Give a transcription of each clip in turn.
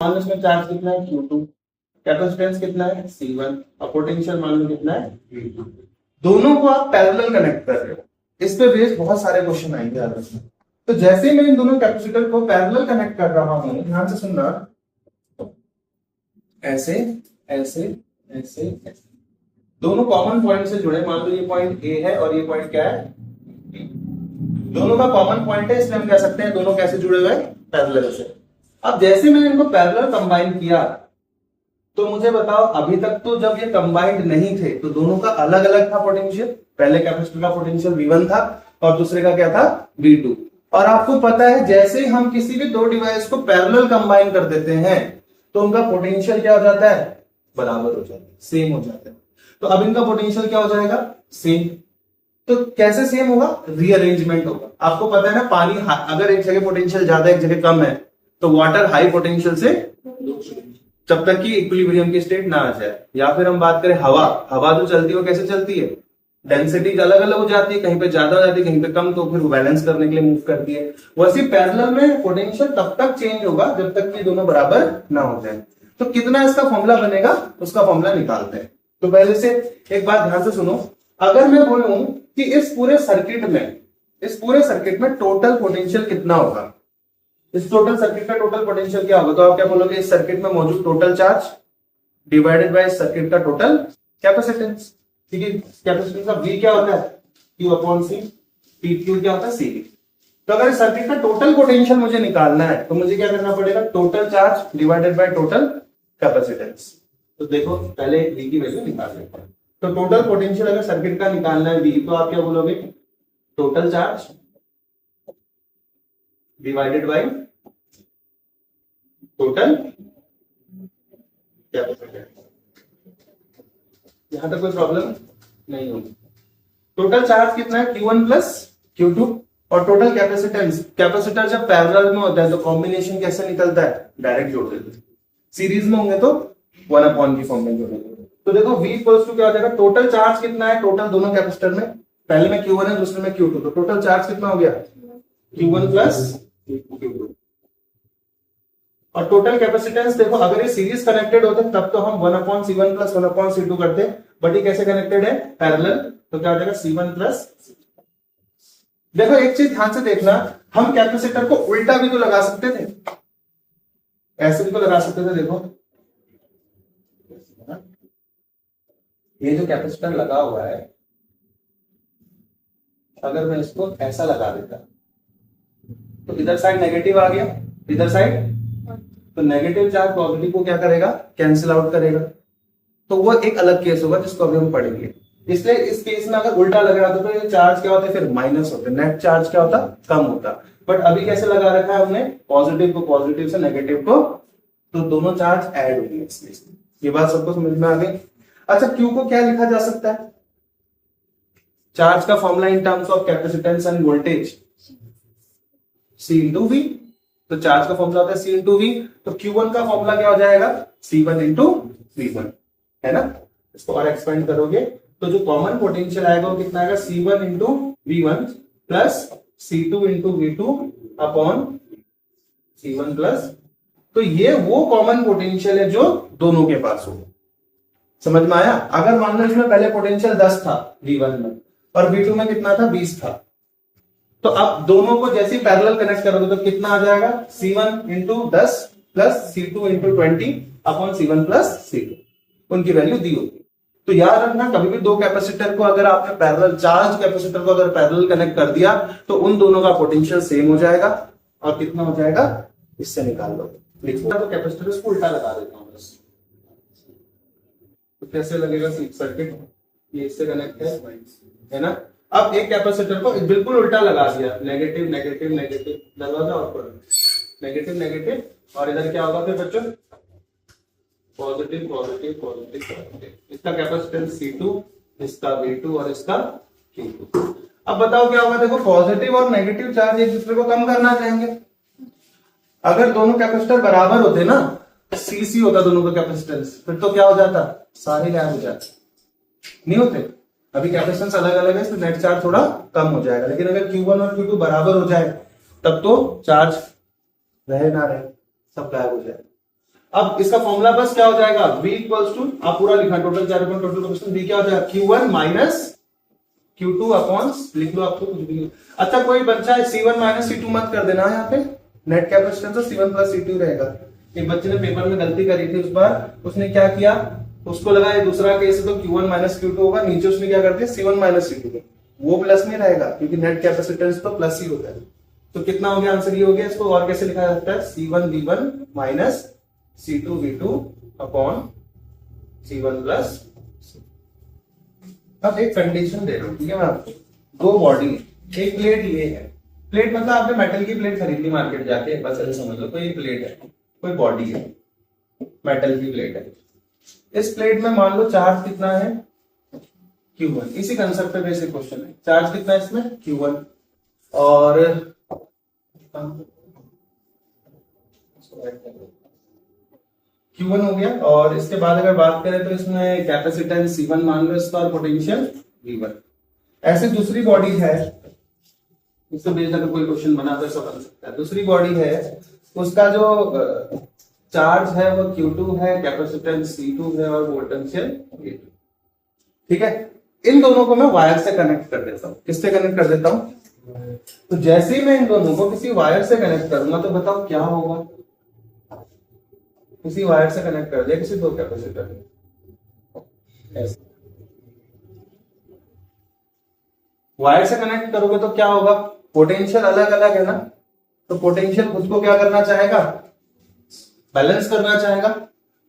मान लो इसमें चार्ज कितना है Q2, कैपेसिटेंस कितना है C1 और पोटेंशियल मान लो कितना है V2। दोनों को आप पैरेलल कनेक्ट कर रहे हो, इस पे बेस बहुत सारे क्वेश्चन आएंगे याद रखना। तो जैसे ही मैं इन दोनों कैपेसिटर को पैरेलल कनेक्ट कर रहा हूं, ध्यान से सुनना, ऐसे ऐसे ऐसे ऐसे दोनों कॉमन पॉइंट से जुड़े। मान लो ये पॉइंट ए है और ये पॉइंट क्या है B। दोनों का कॉमन पॉइंट है, इसलिए हम कह सकते हैं दोनों कैसे जुड़े हुए हैं, पैरेलल से। अब जैसे मैंने इनको पैरेलल कंबाइन किया, तो मुझे बताओ अभी तक तो जब ये कंबाइंड नहीं थे तो दोनों का अलग अलग था पोटेंशियल। पहले कैपेसिटर का पोटेंशियल V1 था और दूसरे का क्या था V2। और आपको पता है जैसे ही हम किसी भी दो डिवाइस को पैरेलल कंबाइन कर देते हैं तो उनका पोटेंशियल क्या हो जाता है, बराबर हो जाता है, सेम हो जाता है। तो अब इनका पोटेंशियल क्या हो जाएगा, सेम। तो कैसे सेम होगा, रीअरेंजमेंट होगा। आपको पता है ना पानी अगर एक जगह पोटेंशियल ज्यादा एक जगह कम है तो वाटर हाई पोटेंशियल से जब तक कि इक्विलिब्रियम की स्टेट ना आ जाए। या फिर हम बात करें हवा, हवा जो चलती है वो कैसे चलती है, डेंसिटी अलग अलग हो जाती है, कहीं पे ज्यादा हो जाती है कहीं पे कम, तो फिर वो बैलेंस करने के लिए मूव करती है। वैसे पैरेलल में पोटेंशियल तब तक चेंज होगा जब तक कि दोनों बराबर ना हो जाए। तो कितना इसका फॉर्मूला बनेगा, उसका फॉर्मूला निकालते हैं। तो पहले से एक बात ध्यान से सुनो, अगर मैं बोलूं कि इस पूरे सर्किट में टोटल पोटेंशियल कितना होगा, इस टोटल सर्किट का टोटल पोटेंशियल क्या होगा, तो आप क्या बोलोगे, इस सर्किट में मौजूद टोटल चार्ज डिवाइडेड बाय इस सर्किट का टोटल कैपेसिटेंस। ठीक है, कैपेसिटेंस का V क्या होता है, Q/C, PQ क्या होता है CV। तो अगर इस सर्किट का टोटल पोटेंशियल मुझे निकालना है तो मुझे क्या करना पड़ेगा, total charge divided by total capacitance. तो देखो पहले V की वैल्यू निकाल लेते हैं। तो टोटल पोटेंशियल अगर सर्किट का निकालना है V, तो आप क्या बोलोगे, total charge divided by total capacitance. यहां तक कोई प्रॉब्लम नहीं होगी। टोटल चार्ज कितना है Q1 प्लस Q2 और टोटल कैपेसिटेंस, कैपेसिटर जब पैरेलल में होता है तो कॉम्बिनेशन कैसे निकलता है, डायरेक्ट जोड़ देते हैं। सीरीज में होंगे तो 1/, की फॉर्म में जोड़ेंगे। तो देखो V इक्वल्स टू क्या हो जाएगा, टोटल चार्ज कितना है टोटल दोनों कैपेसिटर में, पहले में Q1 है दूसरे में Q2, तो टोटल चार्ज कितना हो गया Q1 प्लस Q2। और टोटल कैपेसिटेंस देखो, अगर ये सीरीज कनेक्टेड होते तब तो हम 1/C1 प्लस 1/C2 करते, बट ये कैसे कनेक्टेड है, पैरेलल, तो क्या हो जाएगा C1 प्लस। देखो एक चीज ध्यान से देखना, हम कैपेसिटर को उल्टा भी तो लगा सकते थे, ऐसे भी तो लगा सकते थे। देखो ये जो कैपेसिटर लगा हुआ है, अगर मैं इसको ऐसा लगा देता तो इधर साइड नेगेटिव आ गया, इधर साइड, तो नेगेटिव चार्ज पॉजिटिव को क्या करेगा, कैंसिल आउट करेगा। तो वो एक अलग केस होगा जिसको अभी हम पढ़ेंगे। इसलिए इस केस में अगर उल्टा लग रहा था तो ये चार्ज क्या होता है, फिर माइनस होता है, नेट चार्ज क्या होता, कम होता। बट अभी कैसे लगा रखा है हमने, पॉजिटिव को पॉजिटिव से नेगेटिव को, तो दोनों चार्ज ऐड होंगे इस केस में। ये बात सबको समझ में आ गई। अच्छा Q को क्या लिखा जा सकता है, चार्ज का formula in terms of capacitance end voltage C into V। तो चार्ज का फॉर्मूला होता है C इंटू V, तो Q1 का फॉर्मूला क्या हो जाएगा, C1 इंटू V1, है ना। इसको और एक्सपेंड करोगे तो जो कॉमन पोटेंशियल आएगा वो कितना आएगा, C1 into V1 plus C2 into V2 upon C1 plus. तो ये वो कॉमन पोटेंशियल है जो दोनों के पास हो। समझ में आया। अगर मान लो इसमें पहले पोटेंशियल 10 था V1 में और V2 में कितना था, 20 था, तो अब दोनों को जैसे पैरेलल कनेक्ट करोगे तो कितना आ जाएगा, C1 into 10 plus C2 into 20 upon C1 plus C2, उनकी वैल्यू दी होगी। तो याद रखना, कभी भी दो कैपेसिटर को अगर आपने पैरेलल, चार्ज कैपेसिटर को अगर पैरेलल कनेक्ट कर दिया तो उन दोनों का पोटेंशियल सेम हो जाएगा। और कितना हो जाएगा, इससे निकाल लो, लिखो। तो कैपेसिटर इसको उल्टा लगा देता हूं बस, तो कैसे लगेगा सर्किट, ये इससे कनेक्ट है ना। अब एक कैपेसिटर को बिल्कुल उल्टा लगा दिया, नेगेटिव नेगेटिव नेगेटिव, दरवाजा और खोलो, नेगेटिव नेगेटिव, और इधर क्या होगा फिर बच्चों, पॉजिटिव पॉजिटिव पॉजिटिव पॉजिटिव। इसका कैपेसिटेंस C2, इसका V2 और इसका Q2। अब बताओ क्या होगा, देखो पॉजिटिव और नेगेटिव चार्ज एक दूसरे को कम करना चाहेंगे। अगर दोनों कैपेसिटर बराबर होते ना, CC होता दोनों का कैपेसिटेंस, फिर तो क्या हो जाता, सारे गायब हो जाते, नहीं होते। अभी कैपेसिटेंस अलग अलग है तो नेट चार्ज थोड़ा कम हो जाएगा, लेकिन अगर Q1 और Q2 बराबर हो जाए तब तो चार्ज रहे ना रहे सब गायब हो जाए। अब इसका फॉर्मूला बस क्या हो जाएगा, v इक्वल्स टू, आप पूरा लिखा टोटल चार पॉइंट टोटल क्वेश्चन, v क्या हो जाएगा q1 माइनस q2 अपॉन, लिख लो आपको कुछ भी। अच्छा कोई बच्चा है c1 माइनस c2 मत कर देना, यहाँ पे नेट कैपेसिटेंस तो c1 प्लस c2 रहेगा। एक बच्चे ने पेपर में गलती करी थी उस बार, उसने क्या किया, उसको लगा ये दूसरा केस है तो q1 माइनस q2 होगा, नीचे उसने क्या कर दिया c1 माइनस c2, वो प्लस में रहेगा क्योंकि नेट कैपेसिटेंस तो प्लस ही होता है। तो कितना हो गया आंसर, ये हो गया। इसको और कैसे लिखा जाता है, c1 v1 minus c2 v2 upon c1 plus. अब एक कंडीशन दे रहा हूं, ठीक है मैं आपको, दो बॉडी, एक प्लेट ये है, प्लेट मतलब आपने मेटल की प्लेट खरीद ली मार्केट जाके, बस ऐसे समझ लो, कोई प्लेट है, कोई बॉडी है, मेटल की प्लेट है। इस प्लेट में मान लो चार्ज कितना है Q1, इसी कंसेप्ट पे बेसिक क्वेश्चन है। चार्ज कितना है इसमें Q1, और Q1 हो गया। और इसके बाद अगर बात करें तो इसमें कैपेसिटेंस C1 मान लो इसका, और पोटेंशियल V1। ऐसे दूसरी बॉडी है, इससे बेस्ड अगर कोई क्वेश्चन बना तो ऐसा बन सकता है। दूसरी बॉडी है, उसका जो चार्ज है वो Q2 है, कैपेसिटेंस C2 है और पोटेंशियल V2। ठीक है, इन दोनों को मैं वायर से कनेक्ट कर देता हूं। किससे कनेक्ट कर देता हूं, तो जैसे ही मैं इन दोनों को किसी वायर से कनेक्ट करूंगा तो बताओ क्या होगा। किसी वायर से कनेक्ट कर दिया, किसी दो कैपेसिटर, वायर से कनेक्ट करोगे तो क्या होगा, पोटेंशियल अलग अलग है ना, तो पोटेंशियल खुद को क्या करना चाहेगा, बैलेंस करना चाहेगा।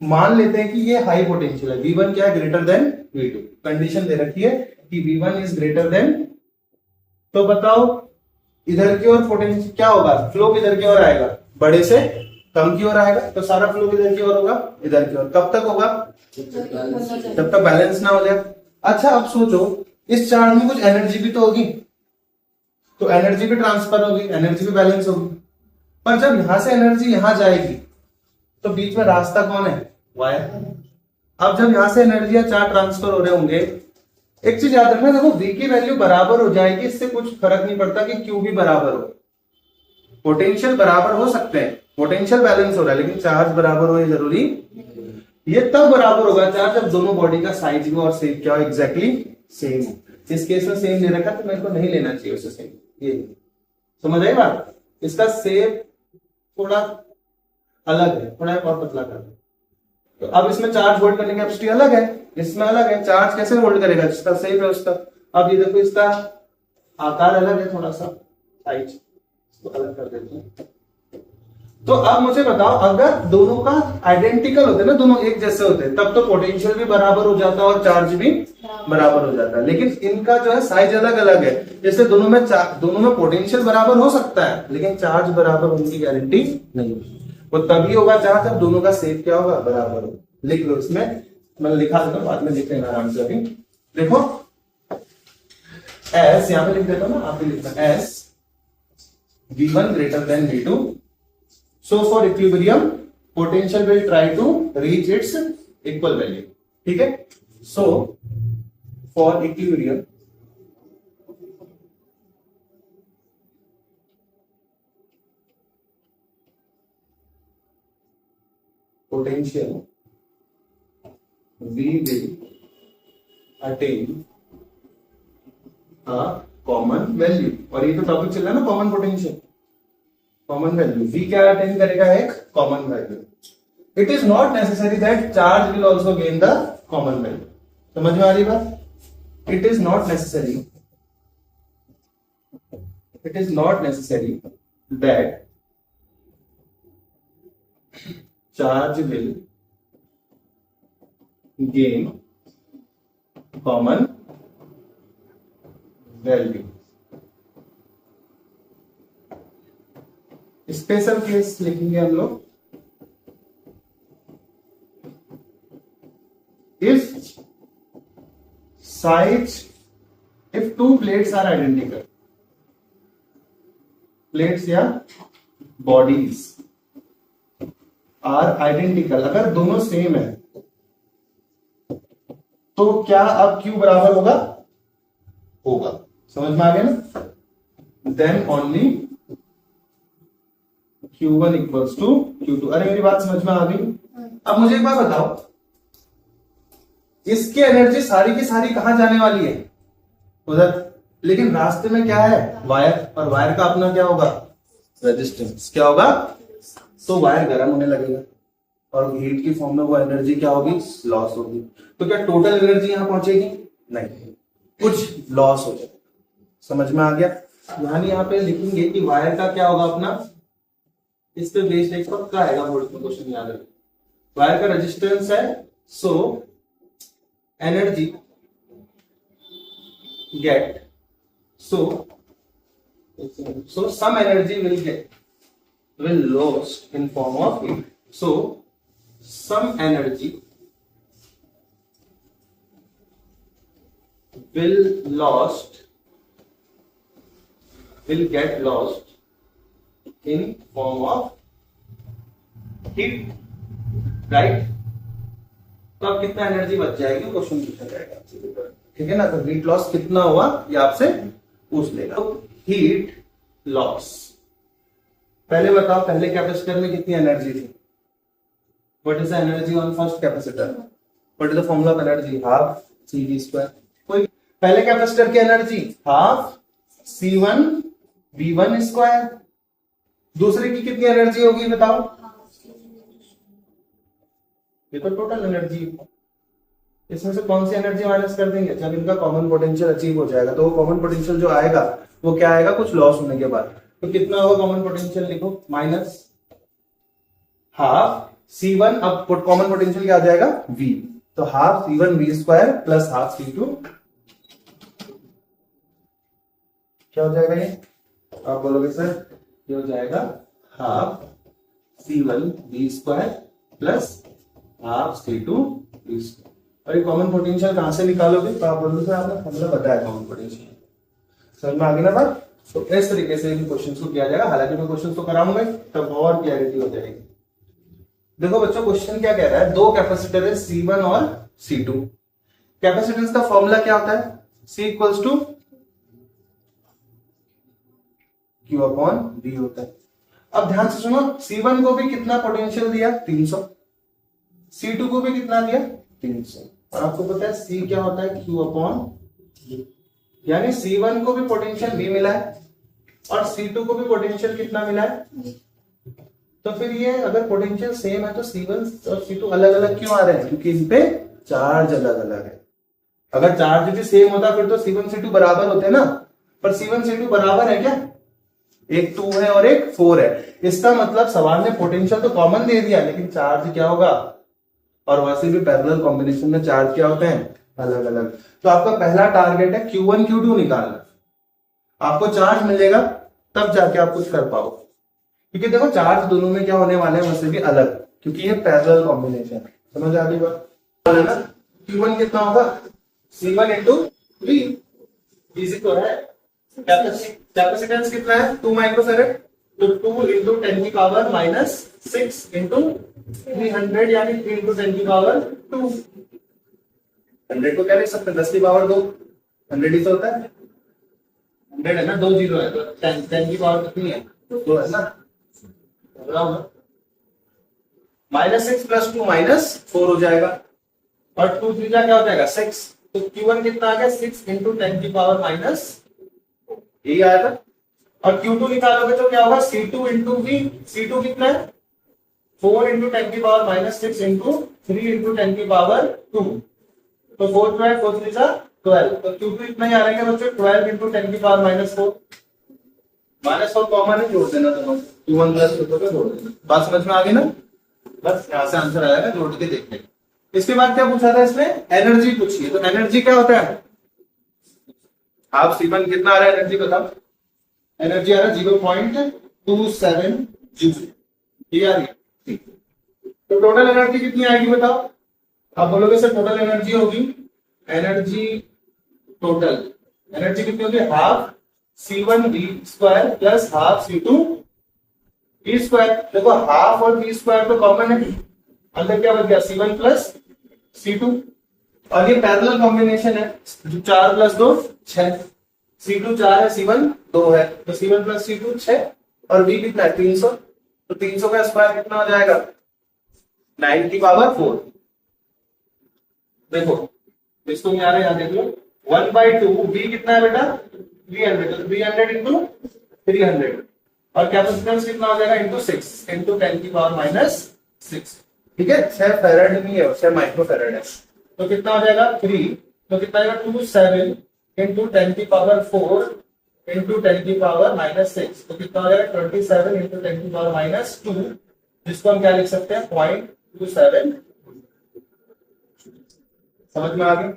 मान लेते हैं कि ये हाई पोटेंशियल है, V1 क्या है, ग्रेटर देन V2, कंडीशन दे रखी है कि V1 इज ग्रेटर देन, तो बताओ इधर की ओर पोटेंशियल क्या होगा, फ्लो किधर की ओर आएगा, बड़े से कम की ओर आएगा, तो सारा फ्लो किधर की ओर होगा, इधर की ओर। कब तक होगा, जब तक बैलेंस ना हो जाए। अच्छा अब सोचो, इस चार्ज में कुछ एनर्जी भी तो होगी, तो एनर्जी भी ट्रांसफर होगी, एनर्जी भी बैलेंस होगी। पर जब यहां से एनर्जी यहां जाएगी तो बीच में रास्ता कौन है, वायर। अब जब यहां से एनर्जी या चार्ज ट्रांसफर हो रहे होंगे, एक चीज याद रखना, देखो V की वैल्यू बराबर हो जाएगी, इससे कुछ फर्क नहीं पड़ता कि Q भी बराबर हो, पोटेंशियल बराबर हो सकते हैं, पोटेंशियल बैलेंस हो रहा है, लेकिन चार्ज बराबर हो ये जरूरी। ये तब बराबर होगा चार्ज जब दोनों बॉडी का साइज भी और शेप क्या हो, एग्जैक्टली सेम हो। इस केस में सेम ले रखा तो मेरे को नहीं लेना चाहिए उसे सेम, ये समझ आई बात। इसका शेप थोड़ा अलग है, थोड़ा और पतला कर, तो अब इसमें चार्ज होल्ड करने की कैपेसिटी अलग है, इसमें अलग है। चार्ज कैसे होल्ड करेगा, जिसका शेप है उसका। अब ये देखो इसका आकार अलग है, थोड़ा सा साइज, इसको अलग कर देते हैं। तो अब मुझे बताओ, अगर दोनों का आइडेंटिकल होते ना, दोनों एक जैसे होते, तब तो पोटेंशियल भी बराबर हो जाता है और चार्ज भी बराबर हो जाता है। लेकिन इनका जो है साइज अलग अलग है, जैसे दोनों में पोटेंशियल बराबर हो सकता है, लेकिन चार्ज बराबर होने की गारंटी नहीं होती। वो तभी होगा चार्ज जब दोनों का शेप क्या होगा, बराबर हो। लिख लो, इसमें मैं लिखा देता हूँ, बाद में लिख लेना आराम से। अभी देखो एस, यहां पे लिख देता हूं ना, आप भी लिखना S V1 greater than V2, so for equilibrium potential will try to reach its equal value। ठीक है, so for equilibrium potential we will attain a common value। और ये तो टॉपिक चल रहा है ना, common potential, common value. V क्या अटेन करेगा, एक common value. It is not necessary that charge will also gain the common value. समझ में आ रही बात, it is not necessary, it is not necessary that charge will gain common value. Special case लिखेंगे हम लोग, if size, if two plates are identical, plates या bodies are identical, अगर दोनों सेम है तो क्या अब Q बराबर होगा, होगा। समझ में आ गया ना, then only Q1 equals to Q2। अरे मेरी बात समझ में आ गई, अब मुझे एक बात बताओ, इसकी एनर्जी सारी की सारी कहां जाने वाली है? उधर, लेकिन रास्ते में क्या है? वायर, और वायर का अपना क्या होगा? रेजिस्टेंस। क्या होगा? तो वायर गर्म होने लगेगा और हीट की फॉर्म में वो एनर्जी क्या होगी? लॉस होगी। तो क्या टोटल एनर्जी यहां पहुंचेगी? नहीं, कुछ लॉस हो जाएगा। समझ में आ गया? यहाँ पे लिखेंगे कि वायर का क्या होगा अपना, इस पे बेस्ड एक पक्का आएगा बोर्ड में क्वेश्चन, याद रखिए। वायर का रेजिस्टेंस है, so energy get, so some energy will lost in form of heat. So some energy will get lost in form of heat, right? तो अब कितना एनर्जी बच जाएगी क्वेश्चन पूछा जाएगा, ठीक है ना? तो हीट लॉस कितना हुआ ये आपसे पूछ लेगा। तो हीट लॉस, पहले बताओ, पहले कैपेसिटर में कितनी एनर्जी थी? What is the energy on first capacitor? What is the formula of energy? Half CV square. कोई पहले कैपेसिटर की energy half C1 V1 square. दूसरे की कितनी एनर्जी होगी बताओ? ये तो टोटल एनर्जी है। इसमें से कौन सी एनर्जी माइनस कर देंगे? जब इनका कॉमन पोटेंशियल अचीव हो जाएगा तो वो कॉमन पोटेंशियल जो आएगा वो क्या आएगा? कुछ लॉस होने के बाद। तो कितना होगा कॉमन पोटेंशियल? लिखो माइनस हाफ C1, अब कॉमन पोटेंशियल क्या आ जाएगा? V, तो half C1 V square plus half C2, क्या हो जाएगा ये? आप बोलोगे सर ये हो जाएगा half C1 V square plus half C2 V square. और ये कॉमन पोटेंशियल कहां से निकालोगे? तो आप बोलोगे सर आपने फॉर्मूला बताया कॉमन पोटेंशियल। समझ में आ गई ना बात? तो इस तरीके से इन क्वेश्चंस को किया जाएगा। हालांकि मैं क्वेश्चंस तो कराऊंगा तब और क्लैरिटी हो जाएगी। देखो बच्चों, क्वेश्चन क्या कह रहा है? दो कैपेसिटर है C1 और C2। कैपेसिटेंस का फॉर्मूला क्या होता है? C equals to Q upon V होता है। अब ध्यान से सुनो, C1 को भी कितना पोटेंशियल दिया? 300। C2 को भी कितना दिया? 300। और आपको पता है C क्या होता है? Q upon V। यानी C1 को भी पोटेंशियल V मिला है और C2 को भी पोटेंशियल कितना मिला है? तो फिर ये अगर पोटेंशियल सेम है तो C1 और C2 अलग अलग क्यों आ रहे हैं? क्योंकि इन पे चार्ज अलग अलग है। अगर चार्ज भी सेम होता फिर तो C1 C2 बराबर होते ना, पर C1 C2 बराबर है क्या? एक 2 है और एक 4 है। इसका मतलब सवाल ने पोटेंशियल तो कॉमन दे दिया, लेकिन चार्ज क्या होगा? और वैसे भी पैरेलल कॉम्बिनेशन में चार्ज क्या होते हैं? अलग अलग। तो आपका पहला टारगेट है Q1 Q2 निकालना। आपको चार्ज मिलेगा तब जाके आप कुछ कर पाओ, क्योंकि देखो चार्ज दोनों में क्या होने वाले हैं वैसे भी अलग, क्योंकि ये पैरेलल कॉम्बिनेशन है। समझ आ गई बात? है ना? Q1 कितना होगा? C1 इंटू V इजी तो है। कैपेसिटेंस कितना है? 2 माइक्रोफैरेड, तो 2 इंटू 10 की पावर माइनस 6 इंटू 300 यानी 3 इंटू 10 की पावर 2। 100 को क्या लिख सकते हैं? 10 की पावर 2। 100 ही तो होता है। 100 है ना, 2 जीरो है तो 10 की पावर कितनी है? 2 है ना? माइनस 6 प्लस 2 माइनस 4 हो जाएगा और 2 3 क्या हो जाएगा? 6। तो Q1 कितना आ गया? 6 इंटू 10 की पावर माइनस, यही आएगा। और Q2 निकालोगे तो क्या होगा? C2 into V। C2 कितना है? 4 इंटू 10 की पावर माइनस 6 इंटू 3 इंटू 10 की पावर 2। तो 4 12 4 3 12। तो Q2 इतना ही आ रहा है बच्चों, 12 इंटू 10 की पावर माइनस 4। माइनस 4 कॉमन है, जोड़ देना दोनों। Q1 प्लस Q2 को जोड़ देना। बात समझ में आ गई ना? बस यहां से आंसर आएगा, जोड़ के देखने। इसके बाद क्या पूछा था इसमें? एनर्जी पूछी है। तो एनर्जी क्या होता है? आप C1 कितना आ रहा है एनर्जी बताओ? एनर्जी आ रहा है 0.27 जूल। ये आ रही है। तो टोटल एनर्जी कितनी आएगी बताओ? आप बोलोगे सर टोटल एनर्जी होगी, एनर्जी टोटल एनर्जी कितनी होगी? Half C1 V square plus half C2 V square. देखो हाफ और V स्क्वायर तो कॉमन है, अंदर क्या बच गया? C1 plus C2। और ये पैरेलल कॉम्बिनेशन है, 4 प्लस 2 6। C2 4 है, C1 2 है, तो C1 प्लस C2 6 और V कितना है? 300। तो 300 का स्क्वायर कितना हो जाएगा? 9 की पावर 4। देखो इसको क्या है, यहां देख लो 1/2 बी कितना है बेटा 300, तो 300 इंटू 300 और कैपेसिटेंस कितना हो जाएगा इंटू 6 इंटू 10 की पावर माइनस 6। ठीक है, 6 फेराड नहीं है 6 माइक्रो फेराड है, तो कितना हो जाएगा 3, तो कितना आएगा 27 इंटू 10 की पावर 4 इंटू 10 की पावर माइनस 6, तो कितना हो जाएगा 27 इंटू 10 की पावर माइनस 2, जिसको हम क्या लिख सकते हैं 0.27। समझ में आ गया।